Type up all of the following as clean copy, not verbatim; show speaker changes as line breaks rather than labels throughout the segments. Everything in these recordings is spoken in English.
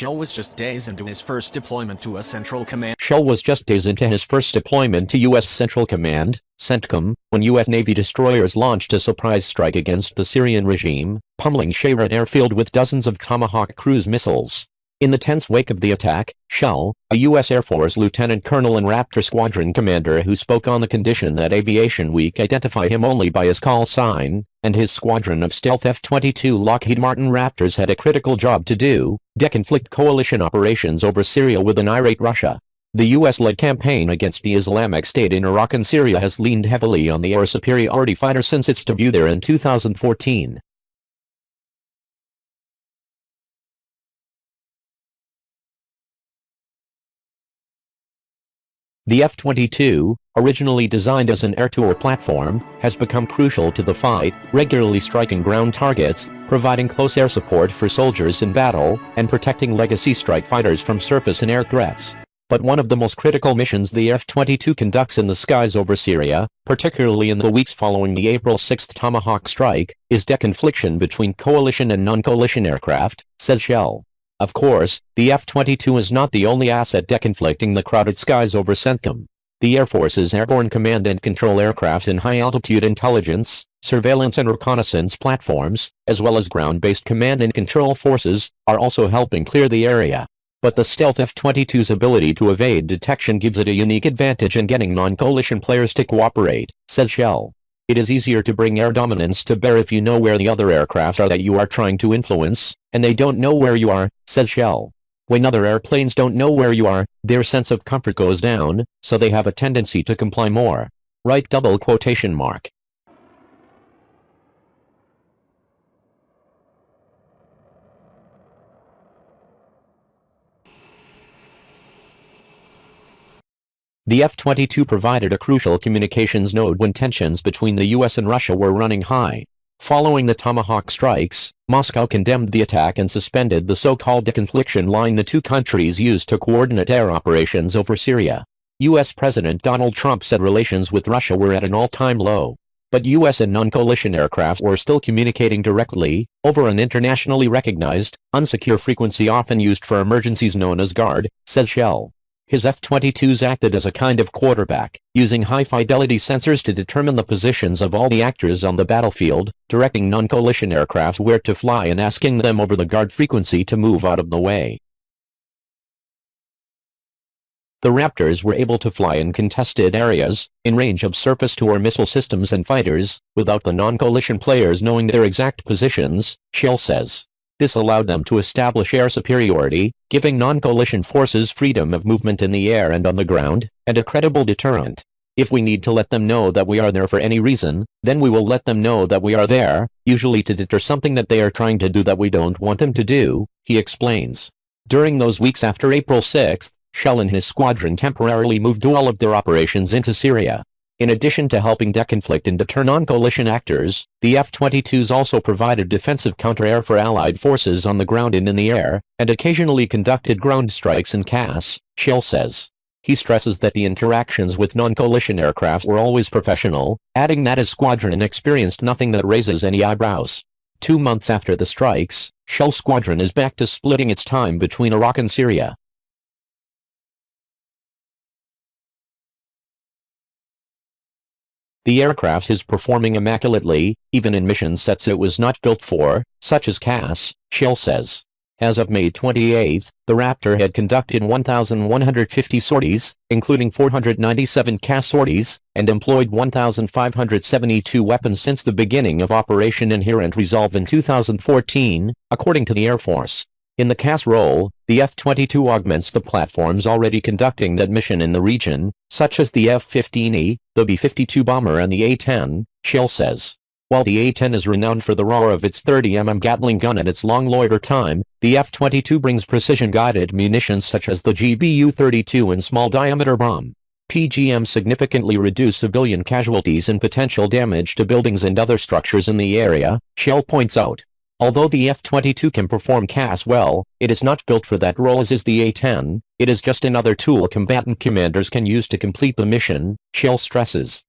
Shell was just days into his first deployment to a Central Command.
Shell was just days into his first deployment to U.S. Central Command, CENTCOM, when U.S. Navy destroyers launched a surprise strike against the Syrian regime, pummeling Suría airfield with dozens of Tomahawk cruise missiles. In the tense wake of the attack, Shell, a U.S. Air Force lieutenant colonel and Raptor squadron commander who spoke on the condition that Aviation Week identify him only by his call sign, and his squadron of stealth F-22 Lockheed Martin Raptors had a critical job to do, deconflict coalition operations over Syria with an irate Russia. The U.S.-led campaign against the Islamic State in Iraq and Syria has leaned heavily on the air superiority fighter since its debut there in 2014. The F-22, originally designed as an air-to-air platform, has become crucial to the fight, regularly striking ground targets, providing close air support for soldiers in battle, and protecting legacy strike fighters from surface and air threats. But one of the most critical missions the F-22 conducts in the skies over Syria, particularly in the weeks following the April 6 Tomahawk strike, is deconfliction between coalition and non-coalition aircraft, says Shell. Of course, the F-22 is not the only asset deconflicting the crowded skies over CENTCOM. The Air Force's airborne command and control aircraft and high-altitude intelligence, surveillance and reconnaissance platforms, as well as ground-based command and control forces, are also helping clear the area. But the stealth F-22's ability to evade detection gives it a unique advantage in getting non-coalition players to cooperate, says Shell. It is easier to bring air dominance to bear if you know where the other aircraft are that you are trying to influence, and they don't know where you are, says Shell. When other airplanes don't know where you are, their sense of comfort goes down, so they have a tendency to comply more. Right double quotation mark. The F-22 provided a crucial communications node when tensions between the US and Russia were running high. Following the Tomahawk strikes, Moscow condemned the attack and suspended the so-called deconfliction line the two countries used to coordinate air operations over Syria. US President Donald Trump said relations with Russia were at an all-time low. But US and non-coalition aircraft were still communicating directly, over an internationally recognized, unsecure frequency often used for emergencies known as GARD, says Shell. His F-22s acted as a kind of quarterback, using high-fidelity sensors to determine the positions of all the actors on the battlefield, directing non-coalition aircraft where to fly and asking them over the GARD frequency to move out of the way. The Raptors were able to fly in contested areas, in range of surface-to-air missile systems and fighters, without the non-coalition players knowing their exact positions, Shell says. This allowed them to establish air superiority, giving non-coalition forces freedom of movement in the air and on the ground, and a credible deterrent. If we need to let them know that we are there for any reason, then we will let them know that we are there, usually to deter something that they are trying to do that we don't want them to do, he explains. During those weeks after April 6, Shell and his squadron temporarily moved all of their operations into Syria. In addition to helping deconflict and deter non-coalition actors, the F-22s also provided defensive counter-air for Allied forces on the ground and in the air, and occasionally conducted ground strikes in CAS, Shell says. He stresses that the interactions with non-coalition aircraft were always professional, adding that his squadron experienced nothing that raises any eyebrows. 2 months after the strikes, Shell's squadron is back to splitting its time between Iraq and Syria. The aircraft is performing immaculately, even in mission sets it was not built for, such as CAS, Shell says. As of May 28, the Raptor had conducted 1,150 sorties, including 497 CAS sorties, and employed 1,572 weapons since the beginning of Operation Inherent Resolve in 2014, according to the Air Force. In the CAS role, the F-22 augments the platforms already conducting that mission in the region, such as the F-15E, the B-52 bomber and the A-10, Shell says. While the A-10 is renowned for the roar of its 30mm Gatling gun and its long loiter time, the F-22 brings precision-guided munitions such as the GBU-32 and small-diameter bomb. PGM significantly reduce civilian casualties and potential damage to buildings and other structures in the area, Shell points out. Although the F-22 can perform CAS well, it is not built for that role as is the A-10, it is just another tool combatant commanders can use to complete the mission, Shell stresses.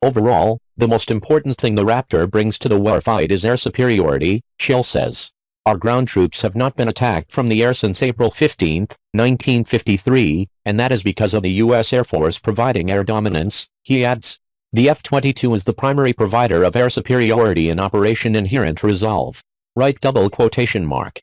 Overall, the most important thing the Raptor brings to the warfight is air superiority, Shell says. Our ground troops have not been attacked from the air since April 15, 1953, and that is because of the U.S. Air Force providing air dominance, he adds. The F-22 is the primary provider of air superiority in Operation Inherent Resolve. Right double quotation mark.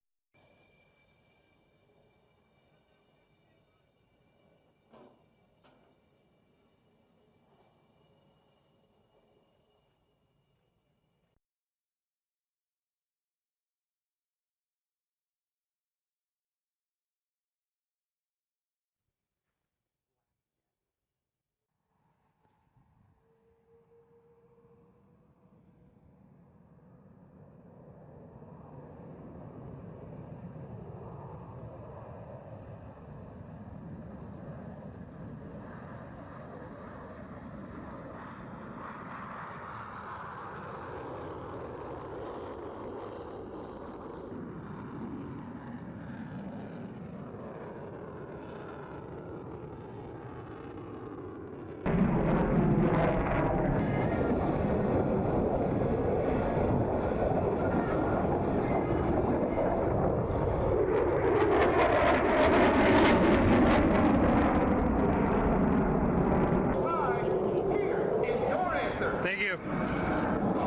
Thank you.